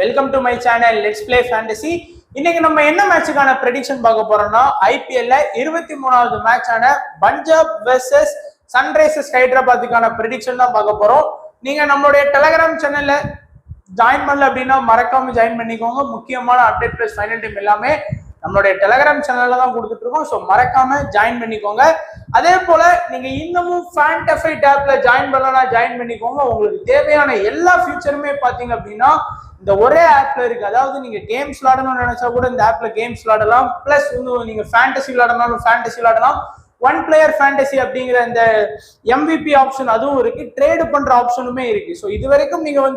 Welcome to my channel let's play fantasy. இன்னைக்கு நம்ம என்ன மேட்சுக்கான ப்ரெடிக்ஷன் பார்க்க போறோம்னா ஐபிஎல்ல 23வது மேட்சான பஞ்சாப் வெர்சஸ் சன்ரைசர்ஸ் ஹைதராபாத்துக்கான ப்ரெடிக்ஷன் தான் பார்க்க போறோம். நீங்க நம்மளுடைய டெலிகிராம் சேனல்ல ஜாயின் பண்ணல அப்படின்னா மறக்காம ஜாயின் பண்ணிக்கோங்க. முக்கியமான அப்டேட் பிளஸ் ஃபைனல் டீம் எல்லாமே நம்மளுடைய டெலிகிராம் சேனல்ல தான் கொடுத்துட்டு இருக்கோம். ஸோ மறக்காம ஜாயின் பண்ணிக்கோங்க. அதே போல நீங்க இன்னமும் ஃபேண்டஃபை டேப்ல ஜாயின் பண்ணலாம், ஜாயின் பண்ணிக்கோங்க. உங்களுக்கு தேவையான எல்லா ஃபியூச்சருமே பாத்தீங்க அப்படின்னா இந்த ஒரே ஆப்ல இருக்கு. அதாவது நீங்க கேம்ஸ் விளையாடணும்னு நினைச்சா கூட இந்த ஆப்ல கேம்ஸ் விளையாடலாம். பிளஸ் நீங்க ஃபேண்டசி விளையாடணும், ஃபேண்டசி விளையாடலாம். ஒன் பிளேயர் ஃபேண்டசி அப்படிங்கிற இந்த MVP ஆப்ஷன் அதுவும் இருக்கு. ட்ரேடு பண்ற ஆப்ஷனுமே இருக்கு. ஸோ இது வரைக்கும் நீங்க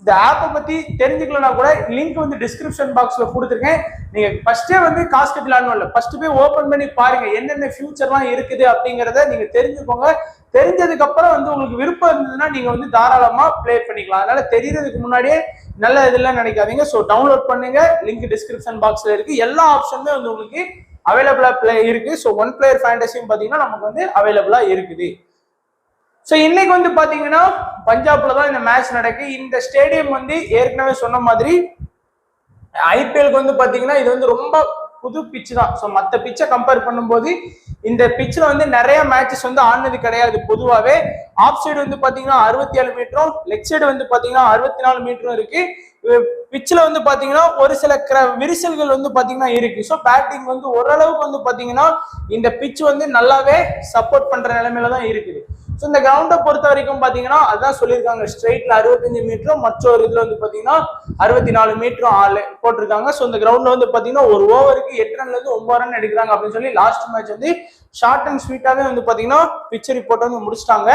இந்த ஆப்பை பத்தி தெரிஞ்சுக்கலன்னா கூட லிங்க் டிஸ்கிரிப்ஷன் பாக்ஸ்ல கொடுத்துருக்கேன். நீங்க ஃபர்ஸ்டே காசு கட்டி விளையாடணும் இல்லை, ஃபர்ஸ்ட் போய் ஓபன் பண்ணி பாருங்க என்னென்ன ஃபியூச்சர்லாம் இருக்குது அப்படிங்கிறத நீங்க தெரிஞ்சுக்கோங்க. தெரிஞ்சதுக்கு அப்புறம் உங்களுக்கு விருப்பம் இருந்ததுன்னா நீங்க தாராளமா பிளே பண்ணிக்கலாம். அதனால தெரியறதுக்கு முன்னாடியே நல்ல இதெல்லாம் நினைக்காதீங்க. ஸோ டவுன்லோட் பண்ணுங்க, லிங்க் டிஸ்கிரிப்ஷன் பாக்ஸ்ல இருக்கு. எல்லா ஆப்ஷனுமே உங்களுக்கு அவைலபிளா இருக்கு. ஸோ ஒன் பிளேயர் ஃபேண்டசியும் பாத்தீங்கன்னா நமக்கு அவைலபிளா இருக்குது. ஸோ இன்னைக்கு பாத்தீங்கன்னா பஞ்சாப்ல தான் இந்த மேட்ச் நடக்கு. இந்த ஸ்டேடியம் ஏற்கனவே சொன்ன மாதிரி ஐபிஎல்க்கு பாத்தீங்கன்னா இது ரொம்ப புது பிச்சு தான். ஸோ மற்ற பிச்சை கம்பேர் பண்ணும்போது இந்த பிச்சில் நிறைய மேட்சஸ் ஆனது கிடையாது. பொதுவாகவே ஆஃப் சைடு பாத்தீங்கன்னா 67 மீட்டரும், லெக் சைடு பாத்தீங்கன்னா 64 மீட்டரும் இருக்கு. பிச்சில் பாத்தீங்கன்னா ஒரு சில விரிசல்கள் பாத்தீங்கன்னா இருக்கு. ஸோ பேட்டிங் ஓரளவுக்கு பாத்தீங்கன்னா இந்த பிச் நல்லாவே சப்போர்ட் பண்ற நிலைமையில தான் இருக்குது. ஸோ இந்த கிரவுண்டை பொறுத்த வரைக்கும் பாத்தீங்கன்னா அதான் சொல்லியிருக்காங்க, ஸ்ட்ரெயிட்ல 65 மீட்டரும், மற்றொரு இதுல பாத்தீங்கன்னா 64 மீட்டரும் போட்டிருக்காங்க. ஸோ இந்த கிரவுண்ட்ல பாத்தீங்கன்னா ஒரு ஓவருக்கு 8 ரன்ல இருந்து 9 ரன் எடுக்கிறாங்க அப்படின்னு சொல்லி லாஸ்ட் மேட்ச் ஷார்ட் அண்ட் ஸ்வீட்டாவே பாத்தீங்கன்னா பிச் ரிப்போர்ட் முடிச்சிட்டாங்க.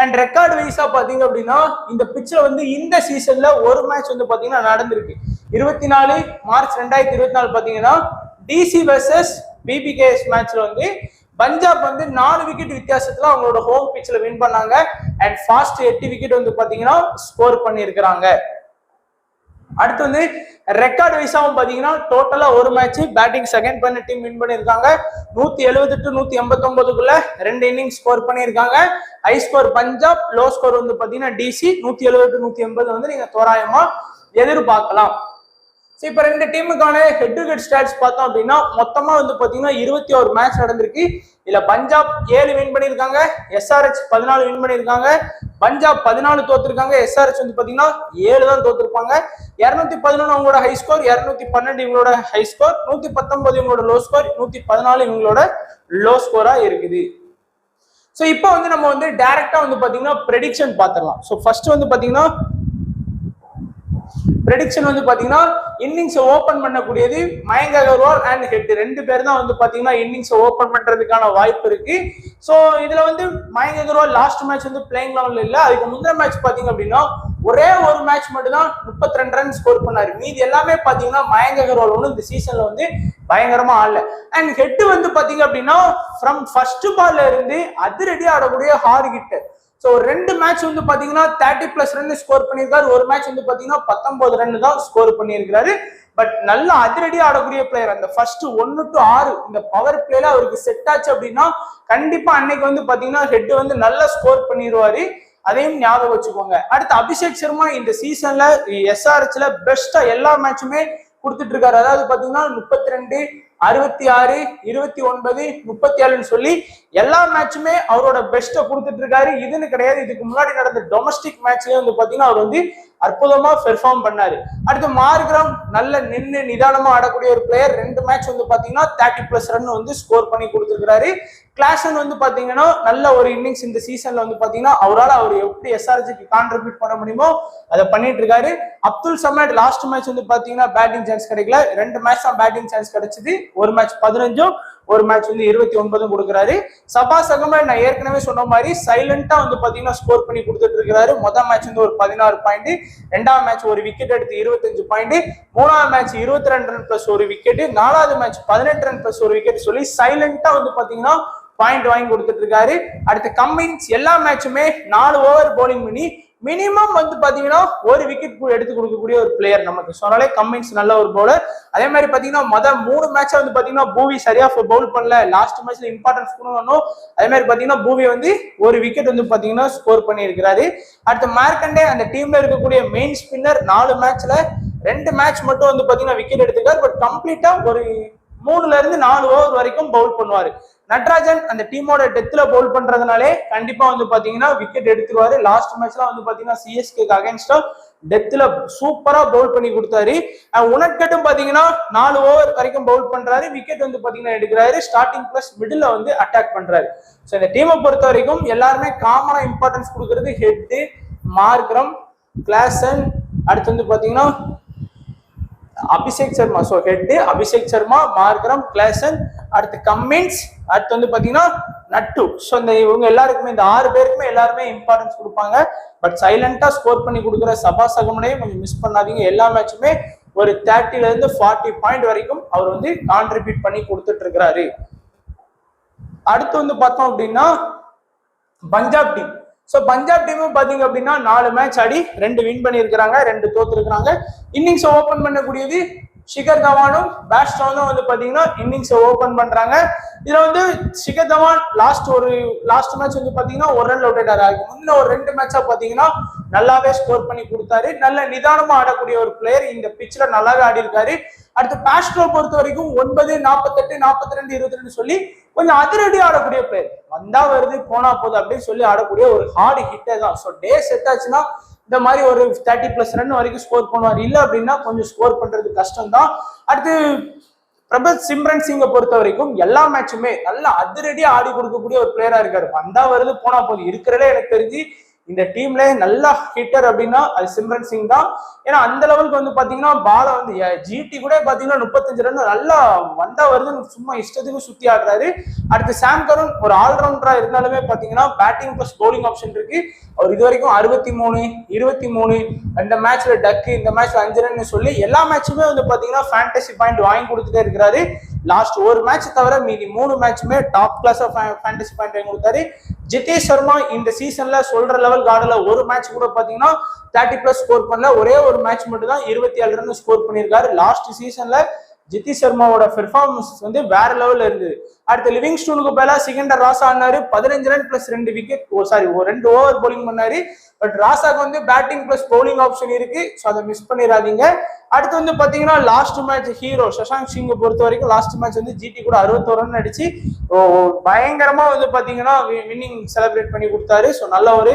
அண்ட் ரெக்கார்டு வைஸா பாத்தீங்க அப்படின்னா இந்த பிச்சில் இந்த சீசன்ல ஒரு மேட்ச் பாத்தீங்கன்னா நடந்திருக்கு. 24 மார்ச் 2024 பாத்தீங்கன்னா டிசி வெர்சஸ் பிபிகேஎஸ் மேட்ச்ல பஞ்சாப் 4 விக்கெட் வித்தியாசத்துல அவங்களோட ஹோம் பிச்ல வின் பண்ணாங்க. அண்ட் ஃபாஸ்ட் 8 விக்கெட் பாத்தீங்கன்னா ஸ்கோர் பண்ணிருக்காங்க. அடுத்து ரெக்கார்ட் வைஸாவும் பாத்தீங்கன்னா டோட்டலா ஒரு மேட்ச் பேட்டிங் செகண்ட் பண்ண டீம் வின் பண்ணிருக்காங்க. 170 189க்குள்ள 2 இன்னிங்ஸ் ஸ்கோர் பண்ணிருக்காங்க. High score Punjab, low score பாத்தீங்கன்னா டிசி. 170 180 நீங்க தோராயமா எதிர்பார்க்கலாம். இப்ப ரெண்டு டீமுக்கான ஹெட் டு ஹெட் ஸ்டாட்ஸ் பார்த்தோம் அப்படின்னா மொத்தமா பாத்தீங்கன்னா 21 மேட்ச் நடந்திருக்கு. இதுல பஞ்சாப் 7 வின் பண்ணிருக்காங்க, எஸ்ஆர்ஹெச் 14 வின் பண்ணிருக்காங்க. பஞ்சாப் 14 தோத்துருக்காங்க, எஸ்ஆர்ஹெச் பாத்தீங்கன்னா 7 தான் தோத்துருப்பாங்க. 211 அவங்களோட ஹை ஸ்கோர், 212 இவங்களோட ஹை ஸ்கோர், 119 இவங்களோட லோ ஸ்கோர், 114 இவங்களோட லோ ஸ்கோரா இருக்குது. சோ இப்போ நம்ம டைரக்டா பாத்தீங்கன்னா ப்ரெடிக்ஷன் பாத்திரலாம். சோ ஃபர்ஸ்ட் பாத்தீங்கன்னா ப்ரெடிக்ஷன் பாத்தீங்கன்னா இன்னிங்ஸ் ஓபன் பண்ணக்கூடியது மயங்க் அகர்வால் அண்ட் ஹெட் ரெண்டு பேர் தான் பாத்தீங்கன்னா இன்னிங்ஸ் ஓபன் பண்றதுக்கான வாய்ப்பு இருக்கு. சோ இதுல Mayank Agarwal last match playing லெவல்ல இல்ல. அதுக்கு முந்தின மேட்ச் பாத்தீங்க அப்படின்னா ஒரே ஒரு மேட்ச் மட்டும் தான் 32 ரன் ஸ்கோர் பண்ணாரு. மீதி எல்லாமே பாத்தீங்கன்னா மயங்க் அகர்வால் இந்த சீசன்ல பயங்கரமா ஆடல. அண்ட் ஹெட் பாத்தீங்க அப்படின்னா ஃப்ரம் ஃபர்ஸ்ட் பால்ல இருந்து அதிரடியா ஆடக்கூடிய ஹார்ட் ஹிட்டர். ஸோ 2 மேட்ச் பாத்தீங்கன்னா 30+ ரன் ஸ்கோர் பண்ணியிருக்காரு. ஒரு மேட்ச் பாத்தீங்கன்னா 19 ரன் தான் ஸ்கோர் பண்ணியிருக்காரு. பட் நல்ல அதிரடியா ஆடக்கூடிய பிளேயர். அந்த ஃபர்ஸ்ட் 1 to 6 இந்த பவர் பிளேல அவருக்கு செட் ஆச்சு அப்படின்னா கண்டிப்பா அன்னைக்கு பாத்தீங்கன்னா ஹெட் நல்லா ஸ்கோர் பண்ணிடுவாரு. அதையும் ஞாபகம் வச்சுக்கோங்க. அடுத்து அபிஷேக் சர்மா இந்த சீசன்ல எஸ்ஆர்ஹெச்ல பெஸ்டா எல்லா மேட்சுமே கொடுத்துட்டு இருக்காரு. அதாவது பாத்தீங்கன்னா 32, 66, 29, 37 சொல்லி எல்லா மேட்சுமே அவரோட பெஸ்ட்டை கொடுத்துட்டு இருக்காரு. இதுன்னு கிடையாது, இதுக்கு முன்னாடி நடந்த டொமஸ்டிக் மேட்ச்லயே பாத்தீங்கன்னா அவர் அற்புதமா பெர்ஃபார்ம் பண்ணாரு. அடுத்து மார்க்ரம் நல்ல நிதானமா ஆடக்கூடிய ஒரு பிளேயர். 2 மேட்ச் பாத்தீங்கன்னா 30+ ரன் ஸ்கோர் பண்ணி கொடுத்துருக்காரு. கிளாசன் பாத்தீங்கன்னா நல்ல ஒரு இன்னிங்ஸ் இந்த சீசன்ல பாத்தீங்கன்னா அவரால் அவர் எப்படி எஸ்ஆர்ஹெச்க்கு கான்ட்ரிபியூட் பண்ண முடியுமோ அதை பண்ணிட்டு இருக்காரு. அப்துல் சமட் லாஸ்ட் மேட்ச் பாத்தீங்கன்னா பேட்டிங் சான்ஸ் கிடைக்கல. 2 மேட்ச் தான் பேட்டிங் சான்ஸ் கிடைச்சது. ஒரு மேட்ச் 15, ஒரு மேட்ச் 29 கொடுக்குறாரு. சபாஸ் அகமது நான் ஏற்கனவே சொன்ன மாதிரி சைலண்டா பாத்தீங்கன்னா ஸ்கோர் பண்ணி கொடுத்துட்டு இருக்காரு. முதல் மேட்ச் ஒரு 16 பாயிண்ட், 2ஆம் மேட்ச் ஒரு விக்கெட் எடுத்து 25 பாயிண்ட், 3ஆம் மேட்ச் 22 ரன் பிளஸ் ஒரு விக்கெட், 4வது மேட்ச் 18 ரன் பிளஸ் ஒரு விக்கெட் சொல்லி சைலண்டா பாத்தீங்கன்னா பாயிண்ட் வாங்கி கொடுத்துட்டு இருக்காரு. அடுத்து கம்மின்ஸ் எல்லா மேட்சுமே 4 ஓவர் பவுலிங் பண்ணி மினிமம் பாத்தீங்கன்னா ஒரு விக்கெட் எடுத்து கொடுக்கக்கூடிய ஒரு பிளேயர் நமக்கு. சொன்னாலே கம்மின்ஸ் நல்ல ஒரு பவுலர். அதே மாதிரி பாத்தீங்கன்னா முதல் 3 மேட்ச் பாத்தீங்கன்னா பூவி சரியா பவுல் பண்ணல. லாஸ்ட் மேட்ச்ல இம்பார்ட்டன்ஸ் கொடுக்கணும். அதே மாதிரி பாத்தீங்கன்னா பூவி ஒரு விக்கெட் பாத்தீங்கன்னா ஸ்கோர் பண்ணி இருக்கிறாரு. அடுத்து மார்க்கண்டே அந்த டீம்ல இருக்கக்கூடிய மெயின் ஸ்பின்னர் 4 மேட்ச்ல 2 மேட்ச் மட்டும் வந்து பாத்தீங்கன்னா விக்கெட் எடுத்திருக்காரு. பட் கம்ப்ளீட்டா ஒரு 3ல இருந்து 4 ஓவர் வரைக்கும் பவுல் பண்ணுவாரு. நட்ராஜன் அந்த டீமோட டெத்ல பவுல் பண்றதுனாலே கண்டிப்பா வந்து பாத்தீங்கன்னா விக்கெட் எடுத்துருவாரு. லாஸ்ட் மேட்ச்ல வந்து பாத்தீங்கன்னா சிஎஸ்கேக்கு அகைன்ஸ்டா டெத்ல சூப்பரா பவுல் பண்ணி கொடுத்தாரு. உனட்கட்டும் பாத்தீங்கன்னா 4 ஓவர் வரைக்கும் பவுல் பண்றாரு, விக்கெட் வந்து பாத்தீங்கன்னா எடுக்கிறாரு, ஸ்டார்டிங் பிளஸ் மிடில் வந்து அட்டாக் பண்றாரு. ஸோ இந்த டீமை பொறுத்த வரைக்கும் எல்லாருமே காமனா இம்பார்ட்டன்ஸ் கொடுக்கறது ஹெட், மார்க்ரம், கிளாசன், அடுத்து வந்து பாத்தீங்கன்னா Abhishek Sharma. So head Abhishek Sharma, Markram, Klaasen, அடுத்து கம்மின்ஸ், அடுத்து வந்து பாத்தீங்கன்னா நட்டு. ஸோ இந்த இவங்க எல்லாருக்குமே இந்த 6 பேருக்குமே எல்லாருமே இம்பார்ட்டன்ஸ் கொடுப்பாங்க. பட் சைலண்டா ஸ்கோர் பண்ணி கொடுக்குற சபாஸ் அகமனையும் கொஞ்சம் மிஸ் பண்ணாதீங்க. எல்லா மேட்சுமே ஒரு 30ல இருந்து 40 பாயிண்ட் வரைக்கும் அவர் வந்து கான்ட்ரிபியூட் பண்ணி கொடுத்துட்டு இருக்கிறாரு. அடுத்து வந்து பார்த்தோம் அப்படின்னா பஞ்சாப் டீம். ஸோ பஞ்சாப் டீமும் பாத்தீங்க அப்படின்னா 4 மேட்ச் ஆடி 2 வின் பண்ணியிருக்கிறாங்க, 2 தோத்து இருக்கிறாங்க. இன்னிங்ஸ் ஓபன் பண்ணக்கூடியது ஷிகர் தவானும் பேட்ஸ்மேனும் வந்து பாத்தீங்கன்னா இன்னிங்ஸ் ஓபன் பண்றாங்க. இதுல வந்து ஷிகர் தவான் லாஸ்ட் மேட்ச் வந்து பாத்தீங்கன்னா 1 ரன் அவுட் ஆயிட்டாரு. முன்ன ஒரு 2 மேட்சா பாத்தீங்கன்னா நல்லாவே ஸ்கோர் பண்ணி கொடுத்தாரு. நல்ல நிதானமா ஆடக்கூடிய ஒரு பிளேயர், இந்த பிட்ச்ல நல்லாவே ஆடி இருக்காரு. அடுத்து பேஸ்ட்ரோ பொறுத்த வரைக்கும் 9, 48, 42, 22 சொல்லி கொஞ்சம் அதிரடி ஆடக்கூடிய பிளேயர். வந்தா வருது போனா போகுது அப்படின்னு சொல்லி ஆடக்கூடிய ஒரு ஹார்டு ஹிட்டர் தான். ஸோ டே செட் ஆச்சுன்னா இந்த மாதிரி ஒரு 30+ ரன் வரைக்கும் ஸ்கோர் பண்ணுவார். இல்லை அப்படின்னா கொஞ்சம் ஸ்கோர் பண்றது கஷ்டம் தான். அடுத்து பிரபத் சிம்ரன் சிங்கை பொறுத்த வரைக்கும் எல்லா மேட்சுமே நல்ல அதிரடியா ஆடி கொடுக்கக்கூடிய ஒரு பிளேயரா இருக்காரு. வந்தா வருது போனா போகுது. இருக்கிறதே எனக்கு தெரிஞ்சு இந்த டீம்ல நல்ல ஹிட்டர் அப்படின்னா அது சிம்ரன் சிங் தான். ஏன்னா அந்த லெவலுக்கு வந்து பாத்தீங்கன்னா பால வந்து ஜிடி கூட பாத்தீங்கன்னா 35 ரன் நல்லா வந்தா வருதுன்னு சும்மா இஷ்டத்துக்கு சுத்தி ஆடுறாரு. அடுத்து சாம் கருண் ஒரு ஆல்ரவுண்டரா இருந்தாலுமே பாத்தீங்கன்னா பேட்டிங் பிளஸ் பவுலிங் ஆப்ஷன் இருக்கு. அவர் இது வரைக்கும் 63, 23, இந்த மேட்ச்ல டக்கு, இந்த மேட்ச்ல 5 ரன் சொல்லி எல்லா மேட்சுமே வந்து பாத்தீங்கன்னா ஃபேண்டசி பாயிண்ட் வாங்கி கொடுத்துட்டே இருக்கிறாரு. லாஸ்ட் ஒரு மேட்ச் தவிர மீதி 3 மேட்சுமே top class of fantasy point வாங்கி கொடுத்தாரு. ஜிதேஷ் சர்மா இந்த சீசன்ல சொல்ற லெவல் ஆடல. ஒரு மேட்ச் கூட பாத்தீங்கன்னா 30+ ஸ்கோர் பண்ணல. ஒரே ஒரு மேட்ச் மட்டும் தான் 27 ரன் ஸ்கோர் பண்ணியிருக்காரு. லாஸ்ட் சீசன்ல ஜிதேஷ் சர்மாவோட பெர்ஃபார்மன்ஸ் வந்து வேற லெவல்ல இருந்தது. அடுத்து லிவிங்ஸ்டோனுக்கு பதிலா சிகண்டர் ராசா ஆனாரு. 15 ரன் + 2 விக்கெட், ஒரு 2 ஓவர் பவுலிங் பண்ணாரு. பட் ராசாக்கு வந்து பேட்டிங் பிளஸ் பவுலிங் ஆப்ஷன் இருக்கு. ஸோ அதை மிஸ் பண்ணிடாதீங்க. அடுத்து வந்து பாத்தீங்கன்னா லாஸ்ட் மேட்ச் ஹீரோ சஷாங்க் சிங்கை பொறுத்த வரைக்கும் லாஸ்ட் மேட்ச் வந்து ஜிடி கூட 61 ரன் அடிச்சு பயங்கரமா வந்து பாத்தீங்கன்னா வின்னிங் செலிப்ரேட் பண்ணி கொடுத்தாரு. ஸோ நல்ல ஒரு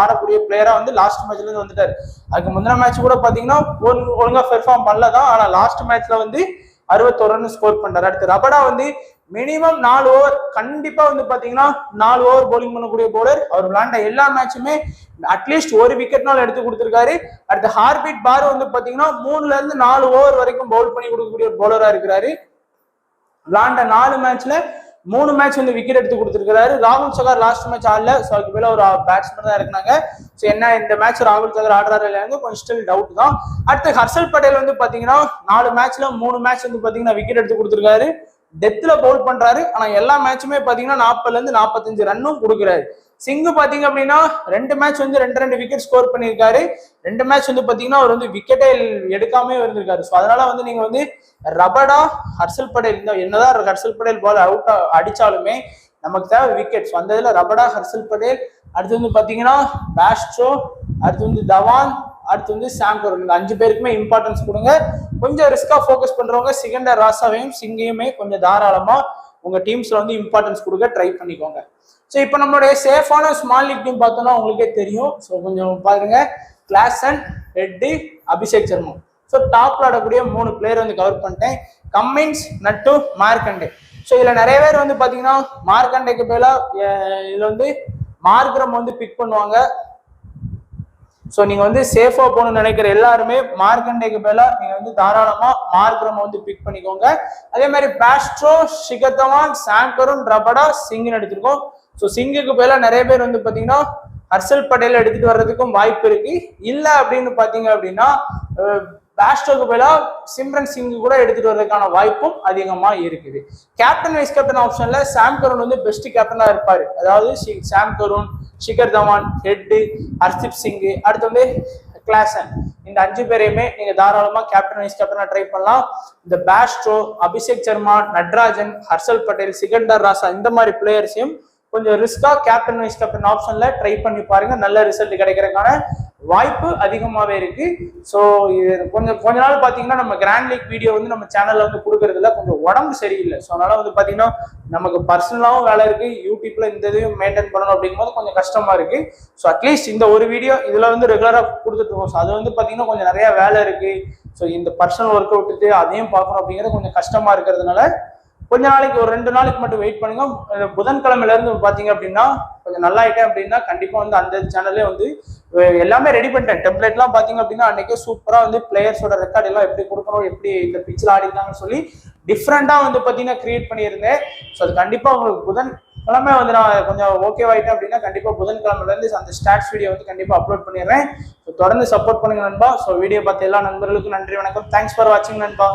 ஆடக்கூடிய பிளேயரா வந்து லாஸ்ட் மேட்ச்ல இருந்து வந்துட்டாரு. அதுக்கு முந்தின மேட்ச் கூட பாத்தீங்கன்னா ஒழுங்கா பெர்ஃபார்ம் பண்ணலதான். ஆனா லாஸ்ட் மேட்ச்ல வந்து 61 ரன் ஸ்கோர் பண்றாரு. அடுத்து ரபடா வந்து மினிமம் 4 ஓவர் கண்டிப்பா வந்து பாத்தீங்கன்னா 4 ஓவர் பவுலிங் பண்ணக்கூடிய பவுலர். அவர் விளையாண்ட எல்லா மேட்சுமே அட்லீஸ்ட் ஒரு விக்கெட்னால எடுத்து கொடுத்திருக்காரு. அடுத்து ஹார்பீட் பார் வந்து பாத்தீங்கன்னா 3ல இருந்து 4 ஓவர் வரைக்கும் பவுல் பண்ணி கொடுக்கக்கூடிய ஒரு பவுலரா இருக்கிறாரு. விளையாண்ட 4 மேட்ச்ல 3 மேட்ச் வந்து விக்கெட் எடுத்து கொடுத்திருக்காரு. ராகுல் சகர் லாஸ்ட் மேட்ச் ஆடல. ஸோ அதுக்கு மேல ஒரு பேட்ஸ்மேன் தான் இருந்தாங்க. ஸோ என்ன இந்த மேட்ச் ராகுல் சகர் ஆடுறாரு இல்லையாங்க கொஞ்சம் ஸ்டில் டவுட் தான். அடுத்து ஹர்ஷல் பட்டேல் வந்து பாத்தீங்கன்னா 4 மேட்ச்ல 3 மேட்ச் வந்து பாத்தீங்கன்னா விக்கெட் எடுத்து கொடுத்திருக்காரு. டெத்ல பவுல் பண்றாரு. ஆனா எல்லா மேட்சுமே பாத்தீங்கன்னா 40ல இருந்து 45 ரன்னும் கொடுக்குறாரு. சிங்கு பாத்தீங்க அப்படின்னா 2 மேட்ச் வந்து 2 விக்கெட் ஸ்கோர் பண்ணியிருக்காரு. 2 மேட்ச் வந்து பாத்தீங்கன்னா அவர் வந்து விக்கெட்டே எடுக்காம இருந்திருக்காரு. ஸோ அதனால வந்து நீங்க வந்து ரபடா, ஹர்ஷல் பட்டேல் இந்த என்னதான் ஹர்ஷல் பட்டேல் பால் அவுட் அடிச்சாலுமே நமக்கு தேவை விக்கெட். ஸோ அந்த இதுல ரபடா, ஹர்ஷல் பட்டேல், அடுத்து வந்து பாத்தீங்கன்னா பேஸ்ட்ரோ, அடுத்து வந்து தவான், அடுத்து வந்து சாம் கருண், இந்த 5 பேருக்குமே இம்பார்ட்டன்ஸ் கொடுங்க. கொஞ்சம் ரிஸ்கா ஃபோக்கஸ் பண்றவங்க சிகண்டர் ராசாவையும் சிங்கையுமே கொஞ்சம் தாராளமா உங்க டீம்ஸ்ல வந்து இம்பார்ட்டன்ஸ் கொடுக்க ட்ரை பண்ணிக்கோங்க. ஸோ இப்போ நம்மளுடைய சேஃபான ஸ்மால் லீக் டீம் பார்த்தோம்னா உங்களுக்கே தெரியும். ஸோ கொஞ்சம் பாருங்க, Klaasen, head, Abhishek Sharma. So டாப்ல ஆடக்கூடிய 3 பிளேயர் வந்து கவர் பண்ணிட்டேன். கம்மின்ஸ், நட்டு, மார்க்கண்டே. ஸோ இதுல நிறைய பேர் வந்து பாத்தீங்கன்னா மார்க்கண்டேக்கு பதிலா இதுல வந்து மார்க்ரம் வந்து பிக் பண்ணுவாங்க. ஸோ நீங்க வந்து சேஃபா போகணும்னு நினைக்கிற எல்லாருமே மார்க்கண்டேக்கு பதிலா நீங்க வந்து தாராளமா மார்க்ரம் வந்து பிக் பண்ணிக்கோங்க. அதே மாதிரி பேஸ்ட்ரோ, ஷிகர் தவான், சாம் கருண், ரபடா, சிங்னு எடுத்திருக்கோம். ஸோ சிங்குக்கு பதிலா நிறைய பேர் வந்து பாத்தீங்கன்னா ஹர்ஷல் பட்டேல் எடுத்துட்டு வர்றதுக்கும் வாய்ப்பு இருக்கு. இல்ல அப்படின்னு பாத்தீங்க அப்படின்னா பேஸ்ட்ரோக்கு பதிலா சிம்ரன் சிங் கூட எடுத்துட்டு வர்றதுக்கான வாய்ப்பும் அதிகமா இருக்குது. கேப்டன் வைஸ் கேப்டன் ஆப்ஷன்ல சாம் கருண் வந்து பெஸ்ட் கேப்டனா இருப்பாரு. அதாவது சாம் கருண், ஷிகர் தவான், ஹெட், ஹர்ஷிப் சிங், அடுத்து வந்து கிளாசன், இந்த 5 பேரையுமே நீங்க தாராளமா கேப்டன் வைஸ் கேப்டனா ட்ரை பண்ணலாம். இந்த பேஸ்ட்ரோ, அபிஷேக் சர்மா, நட்ராஜன், ஹர்ஷல் பட்டேல், சிகண்டர் ராசா இந்த மாதிரி பிளேயர்ஸையும் கொஞ்சம் ரிஸ்கா கேப்டன் வைஸ் கேப்டன் ஆப்ஷன்ல ட்ரை பண்ணி பாருங்க, நல்ல ரிசல்ட் கிடைக்கிறதுக்கான வாய்ப்பு அதிகமாவே இருக்கு. ஸோ இது கொஞ்ச நாள் பாத்தீங்கன்னா நம்ம கிராண்ட் லீக் வீடியோ வந்து நம்ம சேனல்ல வந்து கொடுக்கறதுல கொஞ்சம் உடம்பு சரியில்லை. ஸோ அதனால வந்து பாத்தீங்கன்னா நமக்கு பர்சனலாவும் வேலை இருக்கு, யூடியூப்ல இந்த இதையும் மெயின்டைன் பண்ணணும் அப்படிங்கும்போது கொஞ்சம் கஷ்டமா இருக்கு. ஸோ அட்லீஸ்ட் இந்த ஒரு வீடியோ இதுல வந்து ரெகுலரா கொடுத்துட்டு இருக்கோம். ஸோ அது வந்து பாத்தீங்கன்னா கொஞ்சம் நிறைய வேலை இருக்கு. ஸோ இந்த பர்சனல் ஒர்க் விட்டுட்டு அதையும் பார்க்கணும் அப்படிங்கிறது கொஞ்சம் கஷ்டமா இருக்கிறதுனால கொஞ்ச நாளைக்கு ஒரு 2 நாளைக்கு மட்டும் வெயிட் பண்ணுங்க. புதன்கிழமையில இருந்து பாத்தீங்க அப்படின்னா கொஞ்சம் நல்லா ஆயிட்டேன் அப்படின்னா கண்டிப்பா வந்து அந்த சேனல்லே வந்து எல்லாமே ரெடி பண்ணிட்டேன். டெம்ப்ளேட்லாம் பாத்தீங்க அப்படின்னா அன்னைக்கே சூப்பரா வந்து பிளேயர்ஸோட ரெக்கார்ட் எல்லாம் எப்படி கொடுக்கணும், எப்படி இந்த பிச்சில் ஆடிருக்காங்கன்னு சொல்லி டிஃப்ரெண்டா வந்து பாத்தீங்கன்னா கிரியேட் பண்ணியிருந்தேன். ஸோ அது கண்டிப்பா உங்களுக்கு புதன்கிழமை வந்து நான் கொஞ்சம் ஓகே ஆயிட்டேன் அப்படின்னா கண்டிப்பா புதன்கிழமைல இருந்து அந்த ஸ்டாட்ஸ் வீடியோ வந்து கண்டிப்பா அப்லோட் பண்ணிடுறேன். ஸோ தொடர்ந்து சப்போர்ட் பண்ணுங்க நண்பா. ஸோ வீடியோ பார்த்த எல்லா நண்பர்களுக்கும் நன்றி, வணக்கம். தேங்க்ஸ் ஃபார் வாட்சிங் நண்பா.